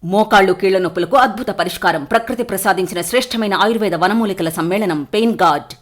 మోకాళ్లు కీళ్ల నొప్పులకు అద్భుత పరిష్కారం. ప్రకృతి ప్రసాదించిన శ్రేష్టమైన ఆయుర్వేద వనమూలికల సమ్మేళనం పెయిన్ గార్డ్.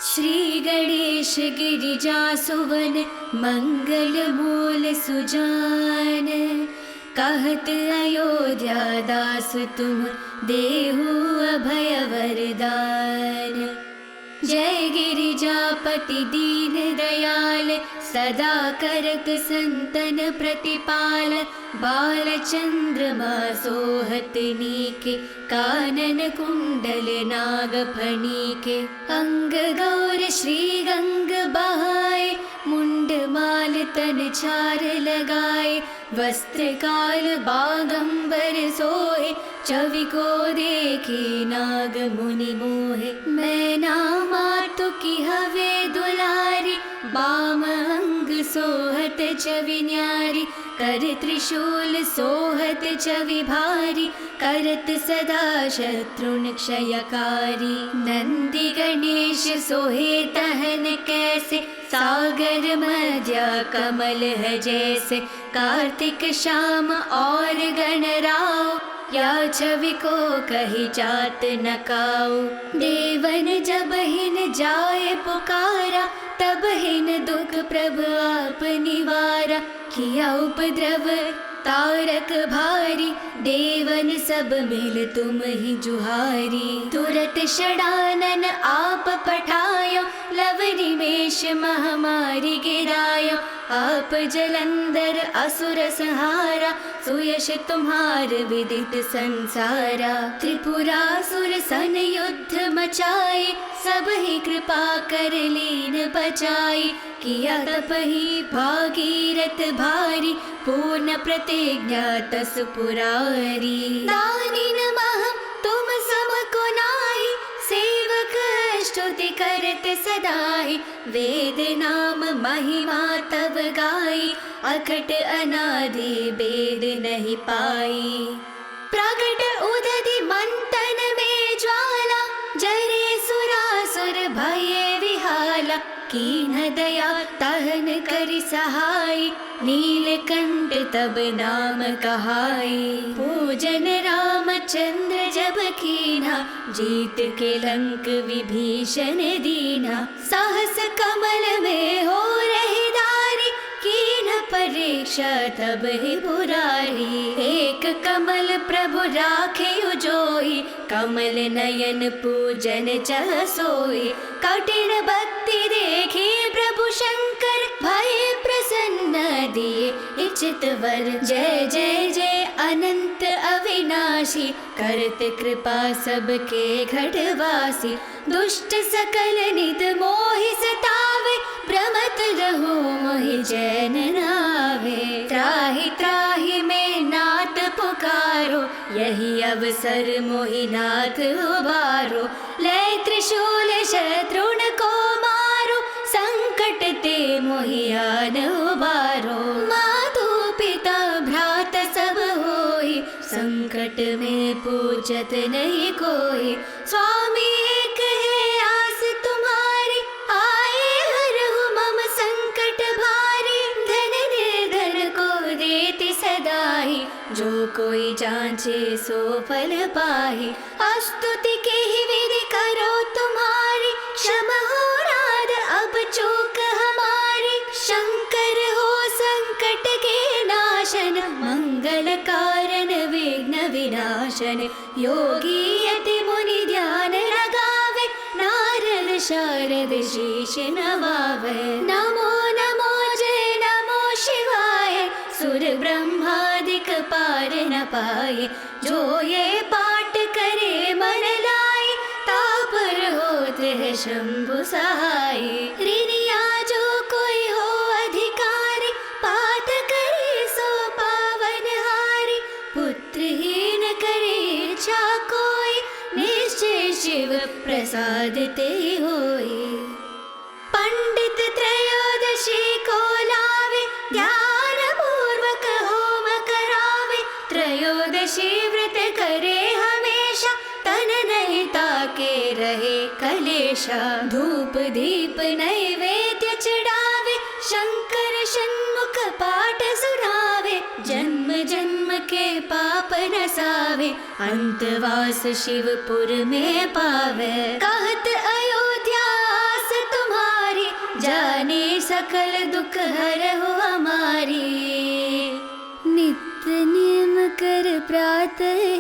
श्री गणेश गिरिजा सुवन मंगल मूल सुजान, कहत अयोध्या दास तुम देहु अभय वरदान। जय गिरिजापति दीन दयाल, सदा करत संतन प्रतिपाल। बाल चंद्रमा सोहत नीके, कानन कुंडल नाग फणीके। अंग गौर श्री गंग बहाए, मुंड माल तन चार लगाए। वस्त्र काल बागंबर सोहे, छवि को देखे नाग मुनि मोहे। मैना मातु की हवे दुलारी, बाम अंग सोहत छवि न्यारी। कर त्रिशूल सोहत छवि भारी, करत सदा शत्रुन क्षयकारी। नंदी गणेश सोहे तहन कैसे, सागर मध्या कमल है जैसे। कार्तिक श्याम और गणराव, या छवि को कही जात न काऊ। देवन जब हिन जाए पुकारा, तब हिन दुख प्रभु आप निवारा। किया उपद्रव तारक भारी, देवन सब मिल तुम ही जुहारी। तुरत षडानन आप पठायो, लव निमेष महामारी गिरायो। आप जलंधर असुर संहारा, सुयश तुम्हार विदित संसारा। त्रिपुरासुर सन युद्ध मचाए, सब ही कृपा कर लीन बचाई। किया तप ही भागीरथ भारी, पूर्ण प्रतिज्ञा तस पुरारी। दानी नमः तुम सम को नाहि, सेवक स्तुति करत सदाहि। वेद नाम महिमा तब गाई, अखट अनादि वेद नहीं पाई। प्रगट उदधि मंथन में ज्वाला, जरे सुरासुर भये विहाला। कीन दया तहन करि सहाय, नीलकंठ तब नाम कहाई। पूजन रामचंद्र जब कीना, जीत के लंक विभीषण दीना। सहस कमल में हो रही दारी, कीन परीक्षा तब ही पुरारी। एक कमल प्रभु राखे जोई, कमल नयन पूजन चह सोई। कठिन भक्ति देखी प्रभु शंकर, भय प्रसन्न दिए इचित वर। जय जय जय अनंत अविनाशी, करत कृपा सबके घटवासी। दुष्ट सकल नित मोहि सतावे, भ्रमत रहो मोहि जैन नावे। त्राहि त्राहि में नाथ पुकारो, यही अवसर मोहि नाथ उबारो। ले त्रिशूल शत्रुन को मारो, संकट ते मोहि आन उबारो। मातु पिता भ्रात सब होई, संकट में पूछत नहीं कोई। स्वामी एक है आस तुम्हारी, आए हरहु मम संकट भारी। धन निर्धन को देति सदाई, जो कोई जांचे सो फल पाहि। स्तुति के ही विधि करो तुम्हारी, क्षमा हो नाथ अब चूक हमारी। शंकर हो संकट के नाशन, मंगल कारण विघ्न विनाशन। योगी यति मुनि ध्यान लगावे, नारद शारद शीश नवावे। नमो नमो जय नमो शिवाय, सुर ब्रह्मादिक पार न पाए। जो ये पाठ करे मन लाए, तापर होत है शंभु सहाय। ऋणिया जो कोई हो अधिकारी, पाठ करे सो पावन हारी। पुत्रहीन करे इच्छा कोई, निश्चय शिव प्रसादते होए। पंडित त्रयोदशी को लावे, ध्यान पूर्वक होम करावे। त्रयोदशी व्रत करे हमेशा, तन नहीं ताके रहे कलेशा। धूप दीप नैवेद्य चढ़ावे, शंकर षण्मुख पाठ सुनावे। जन्म जन्म के पाप नसावे, अंतवास शिवपुर में पावे। कहत अयोध्या आस तुम्हारी, जाने सकल दुख हरहु हमारी। नित्य नियम कर प्रातः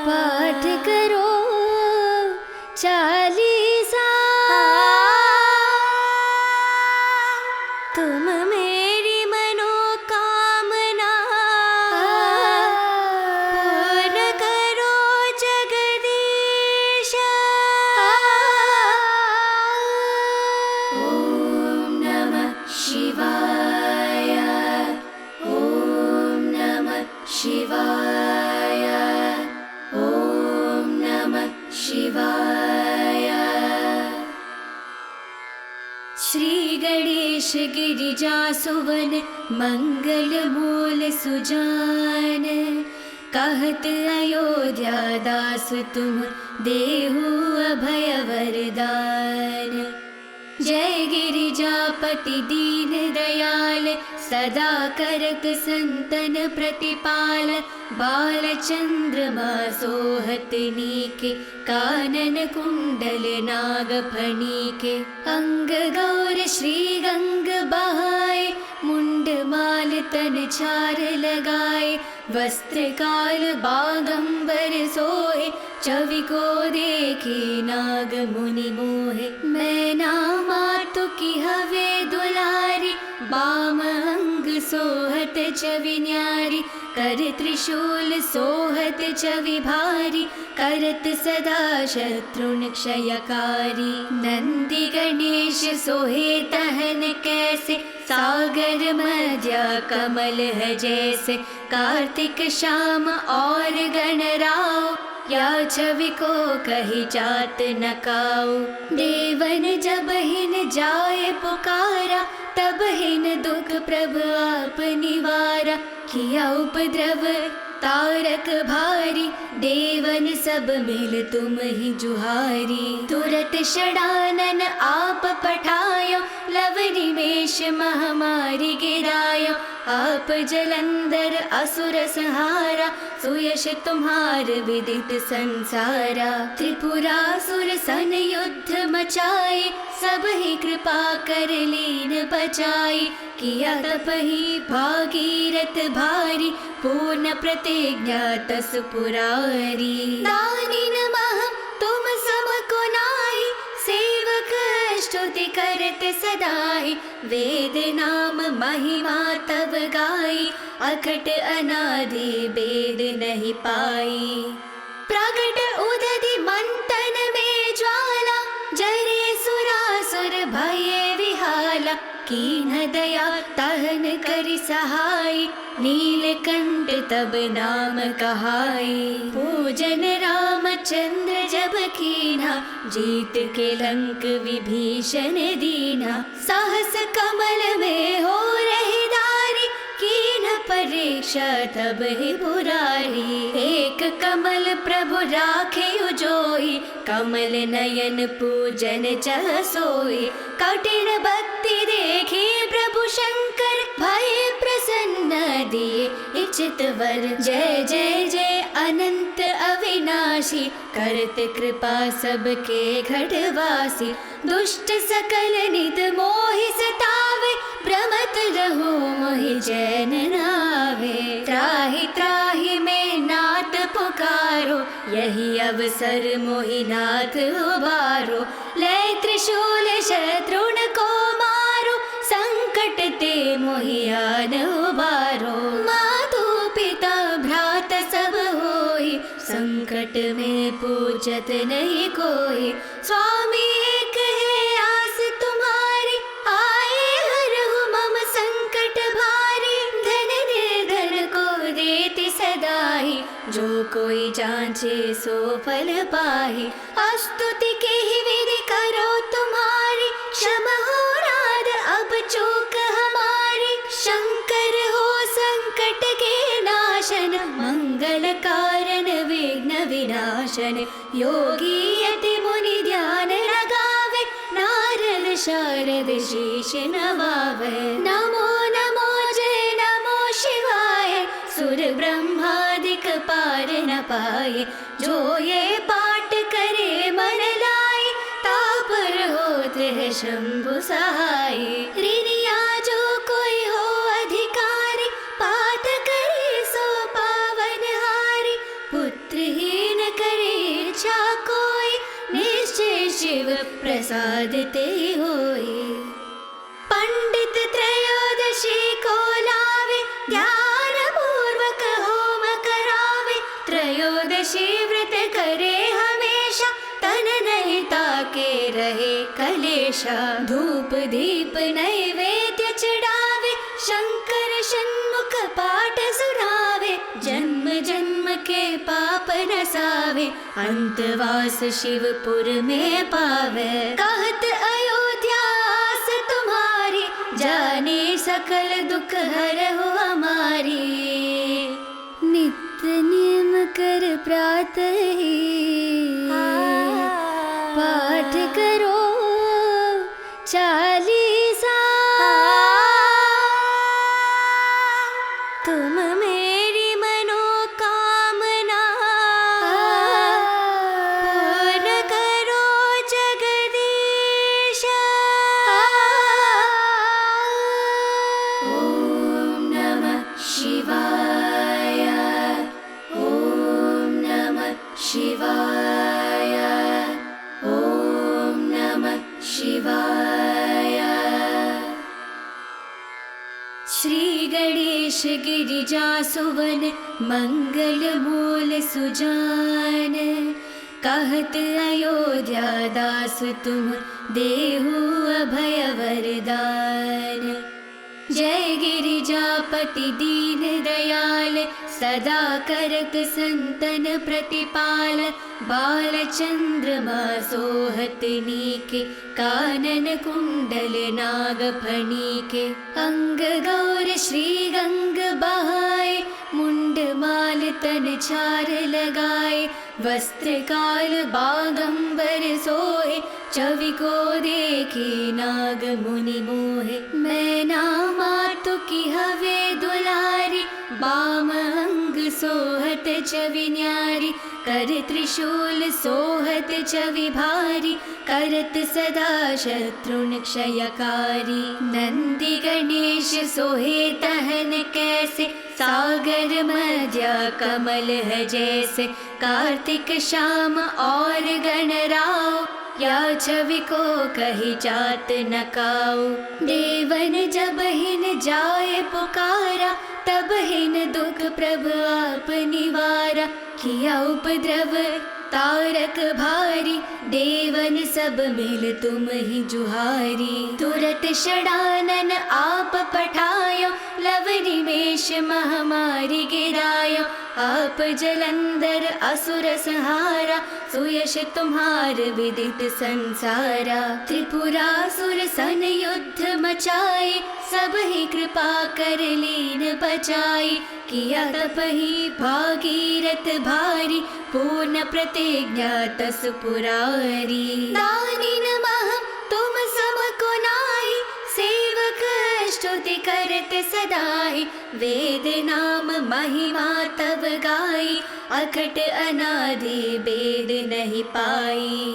पाठ करो चालीसा। तुम मेरी मनोकामना पूर्ण करो जगदीश। ओम नमः शिवाय, ओम नमः शिवाय, ओम नमः शिवाय। श्री गणेश गिरिजा सुवन, मंगल मूल सुजान। कहत अयोध्या दास तुम, देहु अभय वरदान। जय गिरिजापति दीन दयाल, सदा करत संतन प्रतिपाल। बाल चंद्रमा सोहत नीके, कानन कुंडल नाग फणीके। अंग गौर श्री गंग बहाए, मुंड माल तन छार लगाए। वस्त्र काल बागंबर सोहे, छवि को देखी नाग मुनि मोहे। मैना मातु की हवे दुलारी, बाम अंग सोहत छवि न्यारी। कर त्रिशूल सोहत छवि भारी, करत सदा शत्रुन क्षयकारी। नंदी गणेश सोहे तहन कैसे, सागर मध्य कमल है जैसे। कार्तिक श्याम और गणराव, या छवि को कही जात न काऊ। देवन जब हिन जाए पुकारा, तब हिन दुख प्रभु आप निवारा। किया उपद्रव तारक भारी, देवन सब मिल तुम ही जुहारी। तुरत षडानन आप पठायो, लव निमेष महामारी गिरायो। आप जलंधर असुर संहारा, सुयश तुम्हार विदित संसारा। त्रिपुरासुर सन युद्ध मचाए, सब ही कृपा कर लीन बचाई। किया तप ही भागीरथ भारी, पूर्ण प्रतिज्ञा तस पुरारी। दानिन महम तुम सम को नाहि, सेवक स्तुति करत सदाहि। वेद नाम महिमा तब गाई, अखट अनादि वेद नहीं पाई। प्रगट उदधि मंथन में ज्वाला, जरे सुरासुर भये विहाला। कीन दया तहन करि सहाय, नीलकंठ तब नाम कहाई। पूजन रामचंद्र जब कीना, जीत के लंक विभीषण दीना। साहस कमल में हो रही दारी, कीन परीक्षा तब ही बुरारी। एक कमल प्रभु राखे उजोई, कमल नयन पूजन चह सोई। कठिन भक्ति देखी प्रभु शंकर, भय प्रसन्न दिए इचित वर। जय जय जय अनंत अविनाशी, करत कृपा सबके घटवासी। दुष्ट सकल नित मोहि सतावे, भ्रमत रहो मोहि जैन नावे। त्राहि त्राहि में नाथ पुकारो, यही अवसर मोहि नाथ उबारो। ले त्रिशूल शत्रुन को मारो, संकट ते मोहि आन उबारो। मातु पिता भ्रात सब होई, संकट में पूछत नहीं कोई। स्वामी एक है आस तुम्हारी, आए हरहु मम संकट भारी। धन निर्धन को देति सदाई, जो कोई जांच पूछे सो फल पाहि। स्तुति के ही विधि करो तुम्हारी, क्षमा हो राध अब चूक हमारी। शंकर हो संकट के नाशन, मंगल कारण विघ्न विनाशन। योगी यति मुनि ध्यान लगावे, नारद शारद शीश नवावे। नमो नमो जय नमो शिवाय, सुर ब्रह्मादिक पार न पाए। जो ये पाठ करे मन लाए, तापर होत है शंभु सहाय। ऋणिया जो कोई हो अधिकारी, पाठ करे सो पावन हारी। पुत्रहीन करे इच्छा कोई, निश्चय शिव प्रसाद ते होई। पंडित त्रयोदशी को लावे, ध्यान पूर्वक होम करावे। त्रयोदशी व्रत करे हमेशा, तन नहीं ताके रहे कलेशा। धूप दीप नैवेद्य चढ़ावे, शंकर षण्मुख पाठ सुनावे। जन्म जन्म के पाप नसावे, अंतवास शिवपुर में पावे। कहत अयोध्या आस तुम्हारी, जाने सकल दुख हरहु हमारी। नित्य नियम कर प्रातः ही, पाठ करो चालीसा। तुम मेरी मनोकामना, पूर्ण करो जगदीश। ओम नमः शिवाय, ओम नमः शिवाय, ओम नमः शिवाय। श्री गणेश गिरिजा सुवन, मंगल मूल सुजान। कहत अयोध्या दास तुम, देहु अभय वरदान। जय गिरिजापति दीन दयाल, सदा करत संतन प्रतिपाल। बाल चंद्रमा सोहत नीके, कानन कुंडल नाग फणीके। अंग गौर श्री गंग बहाए, मुंड माल तन छार लगाए। वस्त्र काल बागंबर सोहे, छवि को देखी नाग मुनि मोहे। मैना मातु की हवे दुलारी, बाम अंग सोहत छवि न्यारी। कर त्रिशूल सोहत छवि भारी, करत सदा शत्रुन क्षयकारी। नंदी गणेश सोहे तहन कैसे, सागर मध्य कमल है जैसे। कार्तिक श्याम और गणराव, या छवि को कही जात न काऊ। देवन जब हिन जाए पुकारा, तब हिन दुख प्रभु आप निवारा। किया उपद्रव तारक भारी, देवन सब मिल तुम ही जुहारी। तुरत षडानन आप पठायो, लव निमेष महामारी गिरायो। आप जलंधर असुर संहारा, सुयश तुम्हार विदित संसारा। त्रिपुरासुर सन युद्ध मचाए, सब ही कृपा कर लीन बचाई। किया तप ही भागीरथ भारी, पूर्ण प्रतिज्ञा तस पुरारी। दानी नमः तुम सम को नाहि, सेवक स्तुति करत सदाहि। वेद नाम महिमा तब गाई, अखट अनादि वेद नहीं पाई।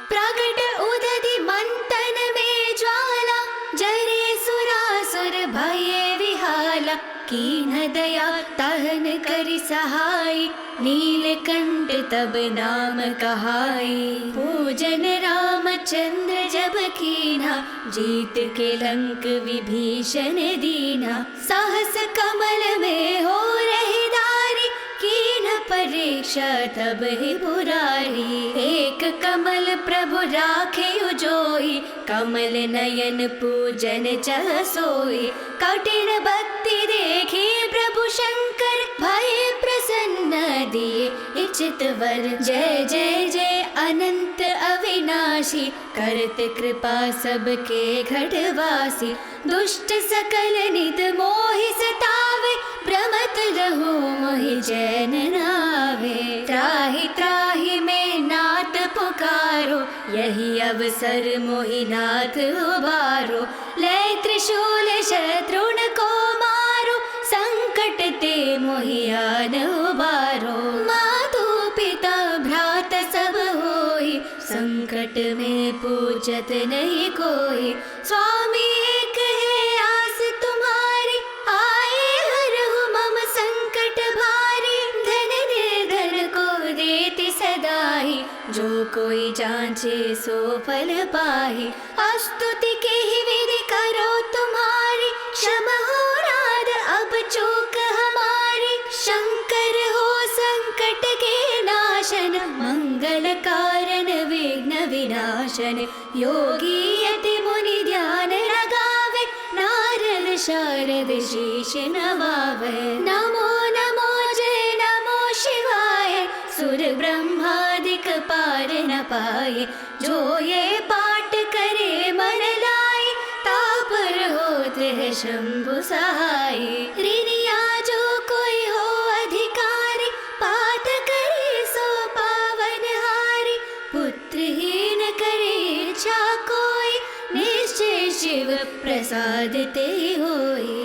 प्रगट उदधि मंथन में ज्वाला, जरे सुरासुर भये विहाला। कीन दया तहन करि सहाय, नीलकंठ तब नाम कहाई। पूजन रामचंद्र जब कीना, जीत के लंक विभीषण दीना। साहस कमल में हो रही दारी, कीन परीक्षा तब ही पुरारी। एक कमल प्रभु राखे उजोई, कमल नयन पूजन चह सोई। कठिन भक्ति देखी प्रभु शंकर, भय प्रसन्न दिए इच्छित वर। जय जय जय अनंत अविनाशी, करत कृपा सबके घटवासी। दुष्ट सकल नित मोहि सतावे, भ्रमत रहो मोहि जैन नावे। त्राहि त्राहि में नाथ पुकारो, यही अवसर मोहि नाथ उबारो। ले त्रिशूल शत्रुन को मारो, संकट ते मोहि आन उबारो। मातु पिता भ्रात सब होई, संकट में पूछत नहीं कोई। स्वामी एक है आस तुम्हारी, आए हरहु मम संकट भारी। धन निर्धन को देति सदाई, जो कोई जांचे सो फल पाहि। स्तुति के ही विधि करो तुम्हारी, क्षमा हो राध अब चूक हमारी। शंकर हो संकट के नाशन, मंगल कारण विघ्न विनाशन। योगी यति मुनि ध्यान लगावे, नारद शारद शीश नवावे। नमो नमो जय नमो शिवाय, सुर ब्रह्मादिक पार न पाए। जो ये पाठ करे मन लाए, तापर होत है शंभु सहाय। ऋणिया जो कोई हो अधिकारी, पाठ करे सो पावन हारी। पुत्रहीन करे इच्छा कोई, निश्चय शिव प्रसाद ते होई।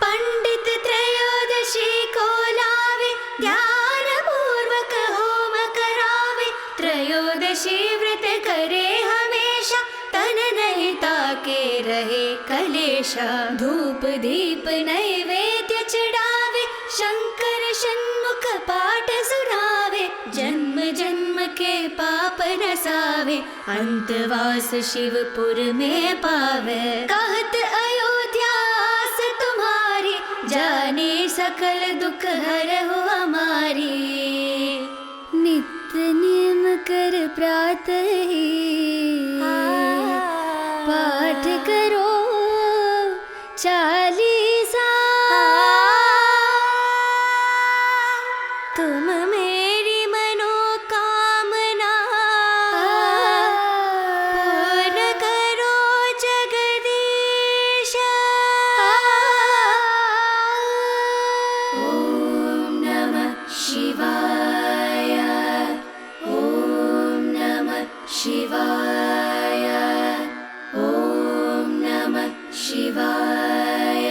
पंडित त्रयोदशी को लावे, ध्यान पूर्वक होम करावे। त्रयोदशी व्रत करे हमेशा, तन नहीं ताके रहे कलेशा। धूप दीप नैवेद्य चढ़ावे, शंकर षण्मुख पाठ सुनावे। जन्म जन्म के पाप नसावे, अंतवास शिवपुर में पावे। कहत अयोध्या आस तुम्हारी, जाने सकल दुख हरहु हमारी। नित्य नियम कर प्रातः पाठ करो चालीसा। तुम मेरी मनोकामना पूर्ण करो जगदीश। ओम नमः शिवाय, ओम नमः शिवाय, ओम नमः शिवाय।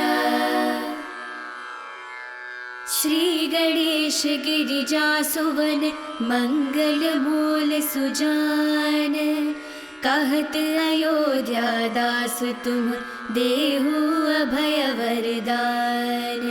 श्री गणेश गिरिजा सुवन, मंगल मूल सुजान। कहत अयोध्या दास तुम, देहु अभय वरदान।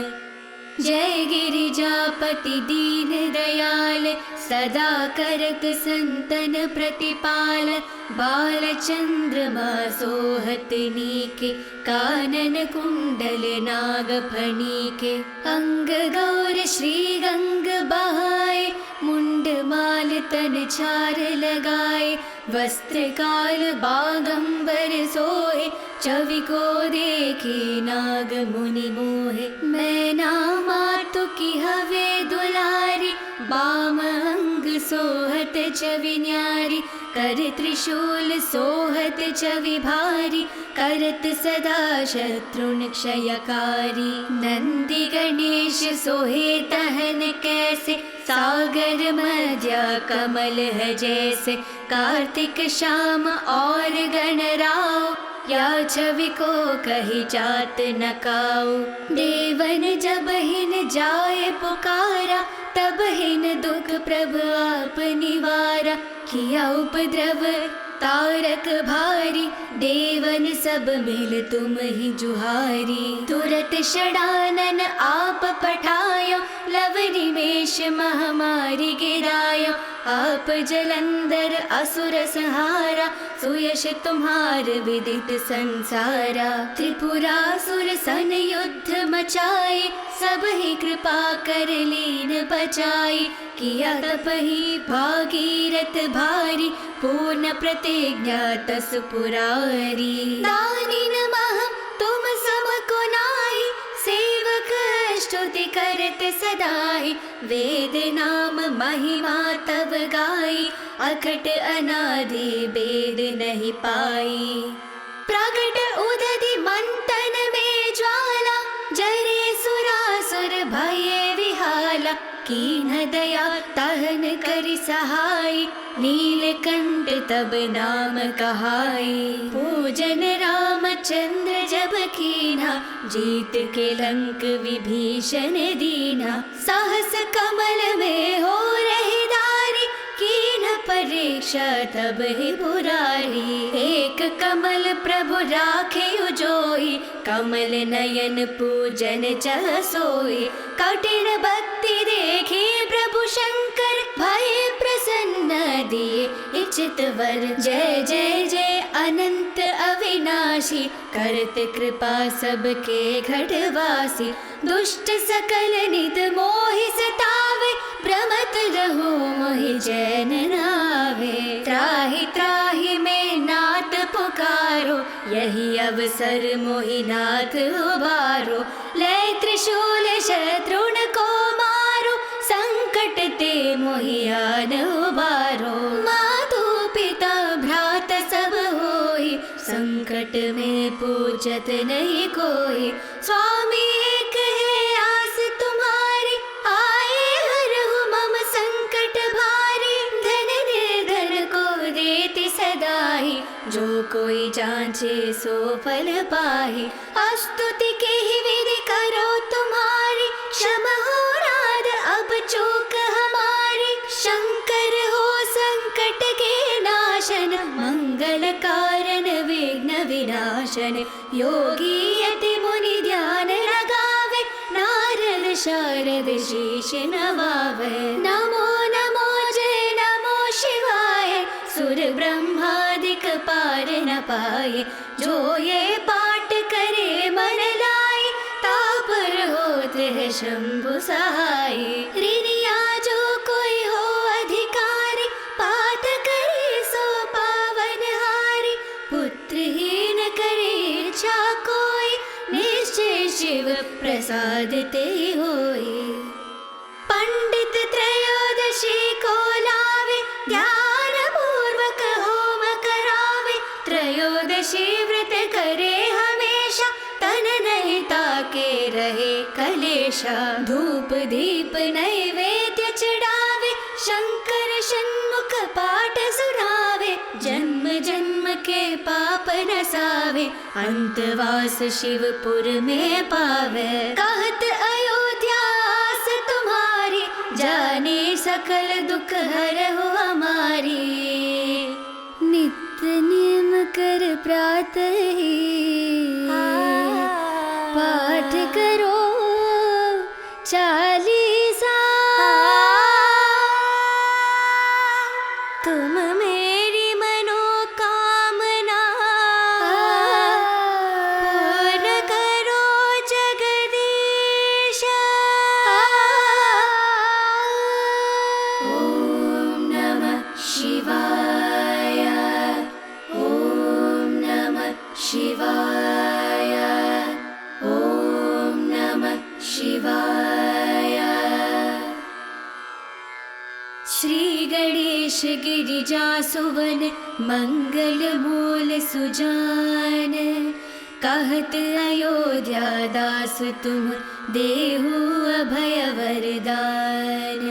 जय गिरिजापति दीन दयाल, सदा करत संतन प्रतिपाल। बाल चंद्रमा सोहत नीके, कानन कुंडल नाग फणीके। अंग गौर श्री गंग बहाए, मुंड माल तन छार लगाए। वस्त्र काल बागंबर सोहे, छवि को देखी नाग मुनि मोहे। मैना मातु की हवे दुलारी, बाम अंग सोहत छवि न्यारी। कर त्रिशूल सोहत छवि भारी, करत सदा शत्रुन क्षयकारी। नंदी गणेश सोहे तहन कैसे, सागर मध्या कमल है जैसे। कार्तिक श्याम और गणराव, या छवि को कही जात न काऊ। देवन जब हिन जाए पुकारा, तब हिन दुख प्रभु आप निवारा। किया उपद्रव तारक भारी, देवन सब मिल तुम ही जुहारी। तुरत षडानन आप पठायो, लव निमेष महामारी गिरायो। आप जलंधर असुर संहारा, सुयश तुम्हार विदित संसारा। त्रिपुरासुर सन युद्ध मचाए, सब ही कृपा कर लीन बचाई। किया तप ही भागीरथ भारी, पूर्ण प्रतिज्ञा तस पुरारी। दानी नमः तुम सम को नाहि, सेवक स्तुति करत सदाई, वेद नाम महिमा तब गाई, अखट अनादि वेद नहीं पाई। प्रगट उदधि मंथन में ज्वाला, जरे सुरासुर भये विहाला, कीन दया तहन करि सहाय, नीलकंठ तब नाम कहाई। पूजन रामचंद्र जब कीना, जीत के लंक विभीषण दीना, सहस कमल में हो रही दारी, कीन परीक्षा तब ही बुरारी। एक कमल प्रभु राखे उजोई, कमल नयन पूजन चह सोई, कठिन भक्ति देखी प्रभु शंकर, भय प्रसन्न दिए इचित वर। जय जय जय अनंत अविनाशी, करत कृपा सबके घटवासी, दुष्ट सकल नित मोहि सतावे, भ्रमत रहो मोहि जैन नावे। त्राहि त्राहि में नाथ पुकारो, यही अवसर मोहि नाथ उबारो, ले त्रिशूल शत्रुन को मारो, संकट ते मोहि आन उबारो। मातु पिता भ्रात सब होई, संकट में पूछत नहीं कोई, स्वामी एक है आस तुम्हारी, आए हरहु मम संकट भारी। धन निर्धन को देति सदाई, जो कोई जांचे सो फल पाहि। स्तुति के ही विधि करो तुम्हारी, क्षमा हो राध अब चूक हमारी। शंकर हो संकट के नाशन, मंगल कारण विघ्न विनाशन। योगी यति मुनि ध्यान लगावे, नारद शारद शीश नवावे। नमो नमो जय नमो शिवाय, सुर ब्रह्मादिक पार न पाए। जो ये पाठ करे मन लाए, तापर होत है शंभु सहाय। ऋणिया जो कोई हो अधिकारी, पाठ करे सो पावन हारी। पुत्रहीन करे इच्छा कोई, निश्चय शिव प्रसाद ते होई। पंडित त्रयोदशी को लावे, ध्यान पूर्वक होम करावे। त्रयोदशी व्रत करे हमेशा, तन नहीं ताके रहे कलेशा। धूप दीप नैवेद्य चढ़ावे, शंकर षण्मुख पाठ सुनावे। जन्म जन्म के पाप नसावे, अंतवास शिवपुर में पावे। कहत अयोध्या आस तुम्हारी, जाने सकल दुख हरहु हमारी। नित्य नियम कर प्रातः ही, पाठ करो चालीसा। तुम मेरी मनोकामना, पूर्ण करो जगदीश। ओम नमः शिवाय, ओम नमः शिवाय, ओम नमः शिवाय। श्री गणेश गिरिजा सुवन, मंगल मूल सुजान। कहत अयोध्या दास तुम, देहु अभय वरदान।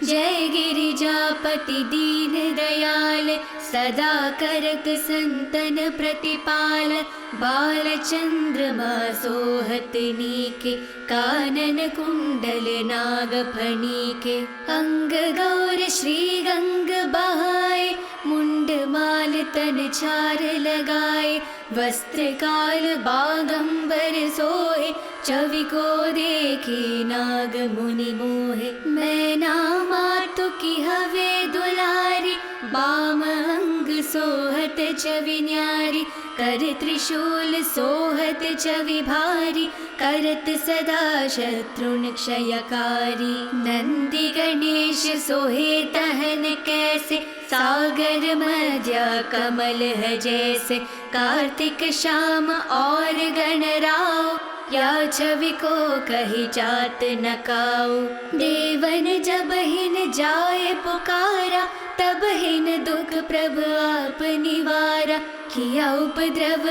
जय गिरिजापति दीन दयाल, सदा करत संतन प्रतिपाल। बाल चंद्रमा सोहत नीके, कानन कुंडल नाग फणीके। अंग गौर श्री गंग बहाए, मुंड माल तन छार लगाए। वस्त्र काल बागंबर सोहे, छवि को देखी नाग मुनि मोहे। मैना मातु की हवे दुलारी, बाम अंग सोहत छवि न्यारी। कर त्रिशूल सोहत छवि भारी, करत सदा शत्रुन क्षयकारी। नंदी गणेश सोहे तहन कैसे, सागर मध्य कमल है जैसे। कार्तिक श्याम और गणराव, या छवि को कही जात न काऊ। देवन जब हिन जाए पुकारा, तब हिन दुख प्रभु आप निवारा। किया उपद्रव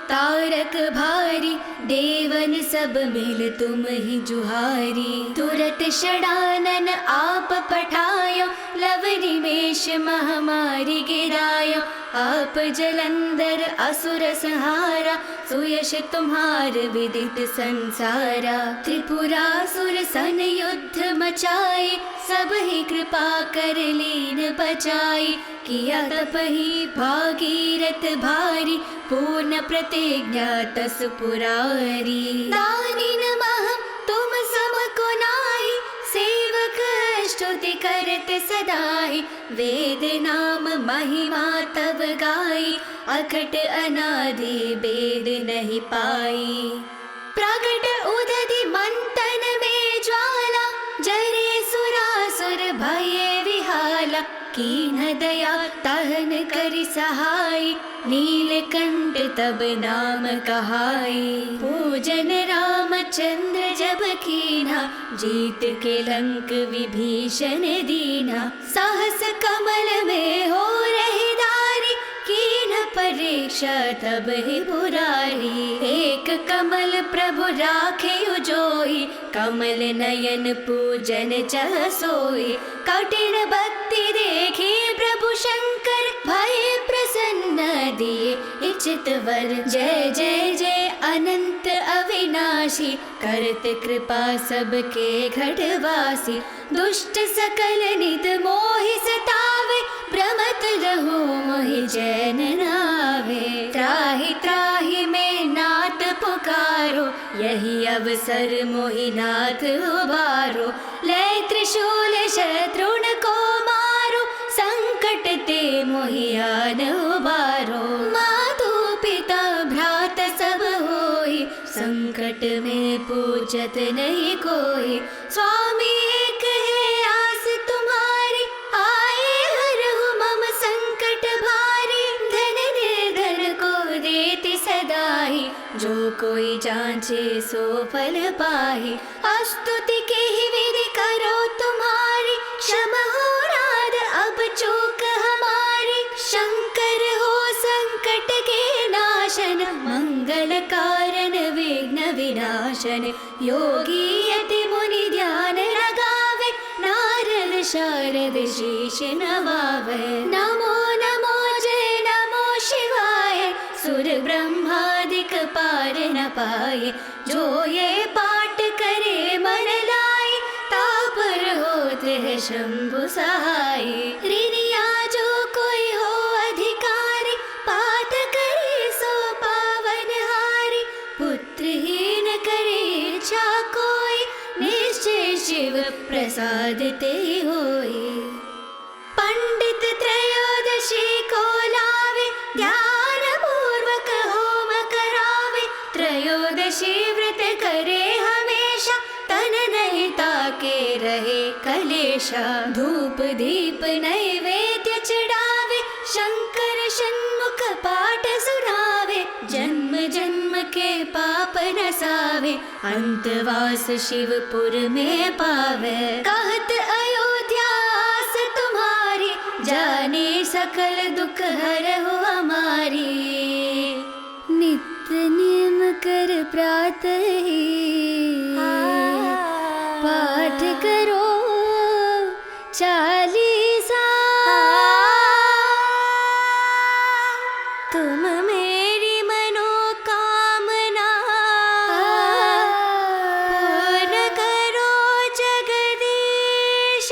तारक भारी, देवन सब मिल तुम ही जुहारी। तुरत षडानन आप पठायो, लव निमेष महामारी गिरायो। आप जलंधर असुर संहारा, सुयश तुम्हार विदित संसारा। त्रिपुरासुर सन युद्ध मचाए, सब ही कृपा कर लीन बचाई। किया तपहि भागीरथ भारी, पूर्ण प्रतिज्ञा तस पुरारी। दानी नमः तुम सम को नाहि, सेवक स्तुति करत सदाहि। वेद नाम महिमा तब गाई, अखट अनादि वेद नहीं पाई। प्रगट उदधि मंथन में ज्वाला, जरे सुरासुर भये विहाला। कीन दया तहन करि सहाय, नीलकंठ तब नाम कहाई। पूजन रामचंद्र जब कीना, जीत के लंक विभीषण दीना। सहस कमल में हो रही दारी, कीन परीक्षा तब ही बुरारी। एक कमल प्रभु राखे उजोई, कमल नयन पूजन चह सोई। कठिन भक्ति देखी प्रभु शंकर, भय प्रसन्न दिए इचित वर। जय जय जय अनंत अविनाशी, करत कृपा सबके घटवासी। दुष्ट सकल नित मोहि सतावे, भ्रमत रहो मोहि जैन नावे। त्राहि त्राहि में नाथ पुकारो, यही अवसर मोहि नाथ उबारो। ले त्रिशूल शत्रुन को मारो, संकट ते मोहि आन उबारो। मातु पिता भ्रात सब होई, संकट में पूछत नहीं कोई। स्वामी एक है आस तुम्हारी, आए हरहु मम संकट भारी। धन निर्धन को देति सदाई, जो कोई जांचे सो फल पाहि। स्तुति के ही विधि करो तुम्हारी, क्षमा हो राध अब चूक हमारी। शंकर हो संकट के नाशन, मंगल कारण विघ्न विनाशन। योगी यति मुनि ध्यान लगावे, नारद शारद शीश नवावे। नमो नमो जय नमो शिवाय, सुर ब्रह्मादिक पार न पाए। जो ये पाठ करे मन लाए, तापर होत है शंभु सहाय। ऋणिया जो कोई हो अधिकारी, पाठ करे सो पावन हारी। पुत्रहीन करे इच्छा कोई, निश्चय शिव प्रसाद ते होई। पंडित त्रयोदशी को लावे, ध्यान पूर्वक होम करावे। त्रयोदशी व्रत करे हमेशा, तन नहीं ताके रहे कलेशा। धूप दीप नैवेद्य चढ़ावे, शंकर षण्मुख पाठ सुनावे। जन्म जन्म के पाप नसावे, अंतवास शिवपुर में पावे। कहत अयोध्या आस तुम्हारी, जाने सकल दुख हरहु हमारी। नित्य नियम कर प्रातः पाठ करो चालीसा। तुम मेरी मनोकामना पूर्ण करो जगदीश।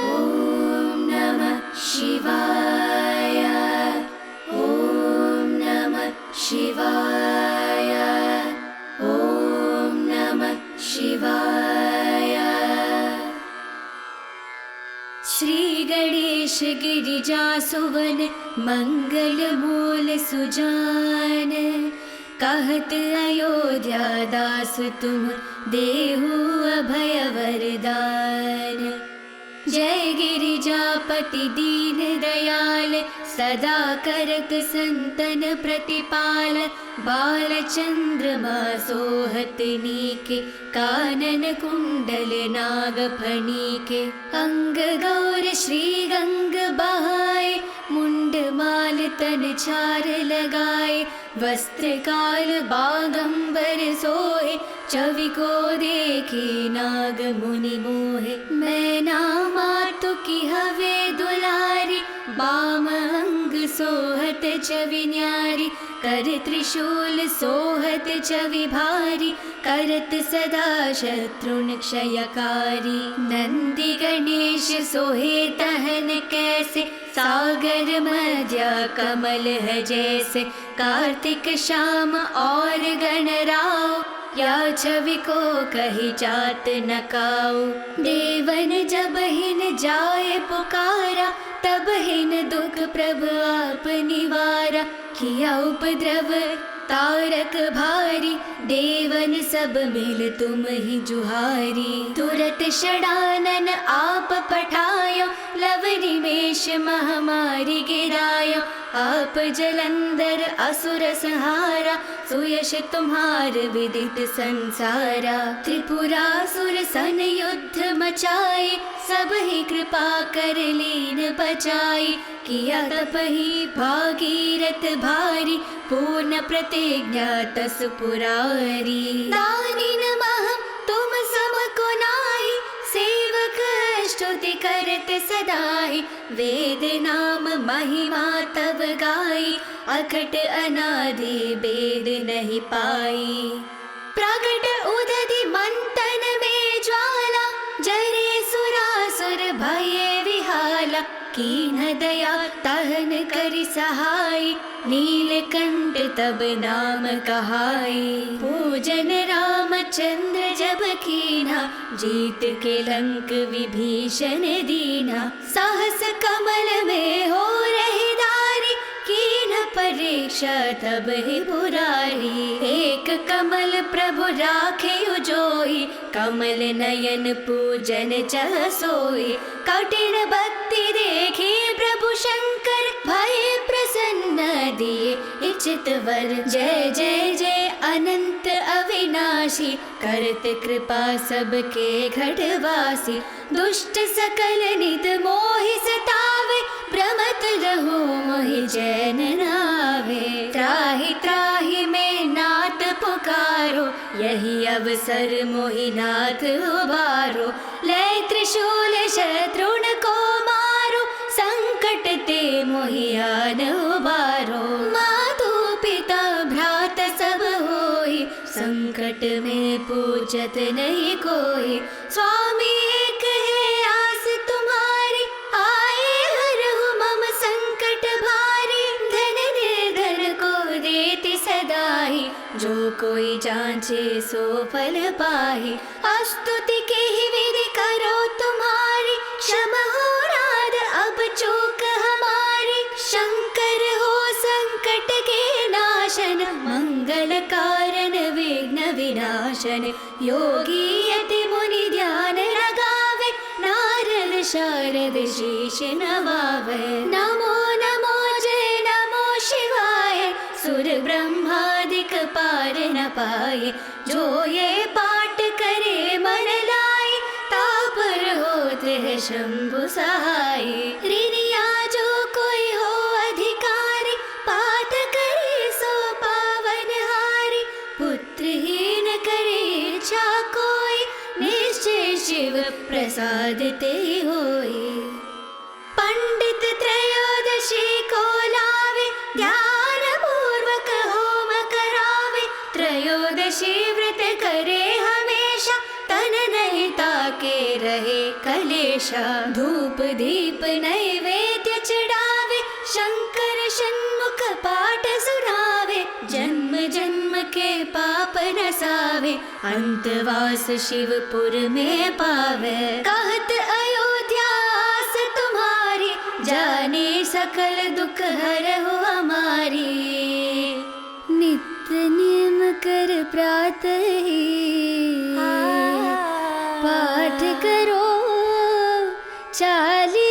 ओम नमः शिवाय, ओम नमः शिवाय, ओम नमः शिवाय। श्री गणेश गिरिजा सुवन, मंगल मूल सुजान। कहत अयोध्या दास तुम, देहु अभय वरदान। जय गिरिजा विद्यापति दीन दयाल, सदा करत संतन प्रतिपाल। बाल चंद्रमा सोहत नीके, कानन कुंडल नाग फणीके। अंग गौर श्री गंग बहाए, मुंड माल तन छार लगाए। वस्त्र काल बागंबर सोहे, छवि को देखे नाग मुनि मोहे। मैना मातु की हवे दुलारी, बाम अंग सोहत छवि न्यारी। कर त्रिशूल सोहत छवि भारी, करत सदा शत्रुन क्षयकारी। नंदी गणेश सोहे तहन कैसे, सागर मध्य कमल है जैसे। कार्तिक श्याम और गणराव, या छवि को कही जात न काऊ। देवन जब हिन जाए पुकारा, तब हिन दुख प्रभु आप निवारा। किया उपद्रव तारक भारी, देवन सब मिल तुम ही जुहारी। तुरत षडानन आप पठायो, लव निमेष महामारी गिरायो। आप जलंधर असुर संहारा, सुयश तुम्हार विदित संसारा। त्रिपुरासुर सन युद्ध मचाए, सब ही कृपा कर लीन बचाई। किया तपहि भागीरथ भारी, पूर्ण प्रतिज्ञा तस पुरारी। दानिन महम तुम सम को नाहि, सेवक स्तुति करत सदाहि। वेद नाम महिमा तब गाई, अखट अनादि वेद नहीं पाई। प्रगट उदधि मंथन में ज्वाला, जरे सुरासुर भये विहाला। कीन दया तहन करि सहाय, नीलकंठ तब नाम कहाई। पूजन रामचंद्र जब कीना, जीत के लंक विभीषण दीना। सहस कमल में हो रही दारी, कीन परीक्षा तब ही बुरारी। एक कमल प्रभु राखे उजोई, कमल नयन पूजन चह सोई। कठिन भक्ति देखी प्रभु शंकर, भय प्रसन्न दिए इचित वर। जय जय जय अनंत अविनाशी, करत कृपा सबके घटवासी। दुष्ट सकल नित मोहि सतावे, भ्रमत रहो मोहि जैन नावे। त्राहि त्राहि में नाथ पुकारो, यही अवसर मोहि नाथ उबारो। ले त्रिशूल शत्रुन को मारो, संकट ते मोहि आन उबारो। मातु पिता भ्रात सब होई, संकट में पूछत नहीं कोई। स्वामी एक है आस तुम्हारी, आए हरहु मम संकट भारी। धन निर्धन को देति सदाई, जो कोई जांचे सो फल पाहि। स्तुति के ही विधि करो तुम्हारी, क्षमा हो राध अब चूक हमारी। शंकर हो संकट के नाशन, मंगल कारण विघ्न विनाशन। योगी यति मुनि ध्यान लगावे, नारद शारद शीश नवावे। नमो नमो जय नमो शिवाय, सुर ब्रह्मादिक पार न पाए। जो ये पाठ करे मन लाए, तापर होत है शंभु सहाय। ऋणिया जो कोई हो अधिकारी, पाठ करे सो पावन हारी। पुत्रहीन करे इच्छा कोई, निश्चय शिव प्रसाद ते होई। पंडित त्रयोदशी को लावे, ध्यान पूर्वक होम करावे। त्रयोदशी व्रत करे हमेशा, तन नहीं ताके रहे कलेशा। धूप दीप नैवेद्य चढ़ावे, शंकर षण्मुख पाठ सुनावे। जन्म जन्म के पाप नसावे, अंतवास शिवपुर में पावे। कहत अयोध्या आस तुम्हारी, जाने सकल दुख हरहु हमारी। नित्य नियम कर प्रातः ही, पाठ करो 40